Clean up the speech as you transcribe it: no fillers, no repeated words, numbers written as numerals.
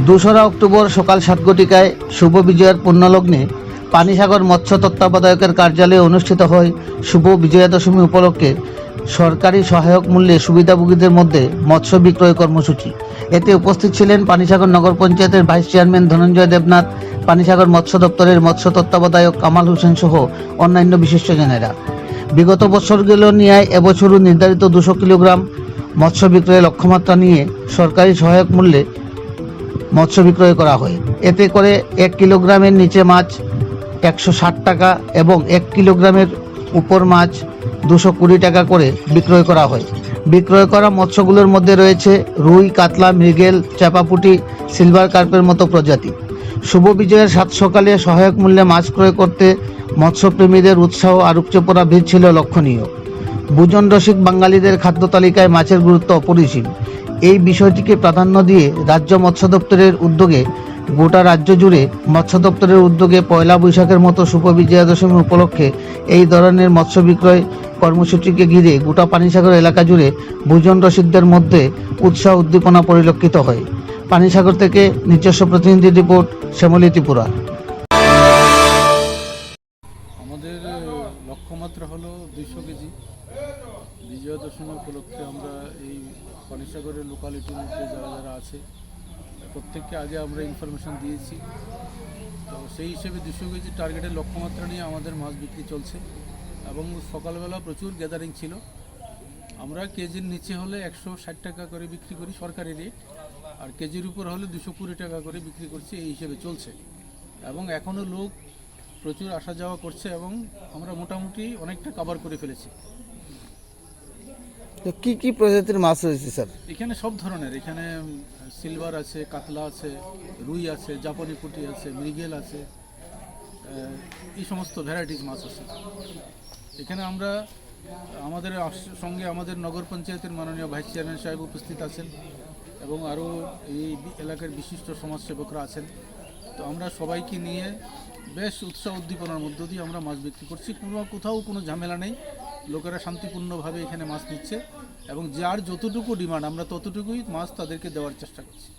2রা October সকাল 7 ঘটিকায় শুভ বিজয়ার পূর্ণলগ্নে পানিসাগর মৎস্য তত্ত্বাবধায়কের কার্যালয়ে অনুষ্ঠিত হয় শুভ বিজয়া দশমী উপলক্ষে সরকারি সহায়ক মূল্যে সুবিধাভোগীদের মধ্যে মৎস্য বিক্রয় কর্মসূচি। এতে উপস্থিত ছিলেন পানিসাগর নগর পঞ্চায়েতের ভাইস চেয়ারম্যান ধনঞ্জয় দেবনাথ, পানিসাগর মৎস্য দপ্তরের মৎস্য তত্ত্বাবধায়ক কামাল হোসেন সহ অন্যান্য বিশিষ্টজনেরা। বিগত বছরগুলো নিয়ে এবছরও নির্ধারিত 200 কিলোগ্রাম মৎস্য বিক্রয়ের লক্ষ্যমাত্রা নিয়ে সরকারি সহায়ক মূল্যে মৎস্য বিক্রয় করা হয়। এতে করে 1 কিলোগ্রামের নিচে মাছ 160 টাকা এবং 1 কিলোগ্রামের উপর মাছ 220 টাকা করে বিক্রয় করা হয়। বিক্রয় করা মৎস্যগুলোর মধ্যে রয়েছে রুই, কাতলা, মৃগেল, চাপাপুটি, সিলভার কার্পের মতো প্রজাতি। শুভ বিজয়ের 7 সকালে সহায়ক মূল্যে মাছ ক্রয় করতে মৎস্যপ্রেমীদের উৎসাহ আর উপচে পড়া ভিড় ছিল লক্ষণীয়। ভোজন রসিক বাঙালিদের খাদ্য তালিকায় মাছের গুরুত্ব অপরিসীম। এই বিষয়টিকে প্রাধান্য দিয়ে রাজ্য মৎস্য দপ্তরের উদ্যোগে গোটা রাজ্য জুড়ে মৎস্য দপ্তরের উদ্যোগে পয়লা বৈশাখের মতো শুভ বিজয়া দশমী উপলক্ষে এই ধরনের মৎস্য বিক্রয় কর্মসূচিকে ঘিরে গোটা পানিসাগর এলাকা জুড়ে ভোজন রসিকদের মধ্যে উৎসাহ উদ্দীপনা পরিলক্ষিত হয়। পানিসাগর থেকে নিজস্ব প্রতিনিধি রিপোর্ট, শ্যামলী ত্রিপুরা। আমাদের লক্ষ্যমাত্রা হলো 200 কেজি। বিজয়া দশমী উপলক্ষে আমরা এই পানিসাগরের লোকালিটির মধ্যে যারা যারা আছে প্রত্যেককে আগে আমরা ইনফরমেশন দিয়েছি। তো সেই হিসেবে 200 কেজি টার্গেটের লক্ষ্যমাত্রা নিয়ে আমাদের মাছ বিক্রি চলছে এবং সকালবেলা প্রচুর গ্যাদারিং ছিল। আমরা কেজির নিচে হলে 160 টাকা করে বিক্রি করি সরকারি রেট, আর কেজির উপর হলে 220 টাকা করে বিক্রি করছি। এই হিসেবে চলছে এবং এখনও লোক প্রচুর আসা যাওয়া করছে এবং আমরা মোটামুটি অনেকটা কভার করে ফেলেছি। তো কি কি প্রজাতির মাছ রয়েছে স্যার? এখানে সব ধরনের, এখানে সিলভার আছে, কাতলা আছে, রুই আছে, জাপানি পুঁটি আছে, মৃগেল আছে, এই সমস্ত ভ্যারাইটিস মাছ আছে এখানে। আমরা আমাদের সঙ্গে আমাদের নগর পঞ্চায়েতের মাননীয় ভাইস চেয়ারম্যান সাহেব উপস্থিত আছেন এবং আরও এই এলাকার বিশিষ্ট সমাজসেবকরা আছেন। তো আমরা সবাইকে নিয়ে বেশ উৎসাহ উদ্দীপনার মধ্য দিয়ে আমরা মাছ বিক্রি করছি। কোথাও কোনো ঝামেলা নেই, লোকেরা শান্তিপূর্ণভাবে এখানে মাছ নিচ্ছে এবং যার যতটুকু ডিমান্ড আমরা ততটুকুই মাছ তাদেরকে দেওয়ার চেষ্টা করছি।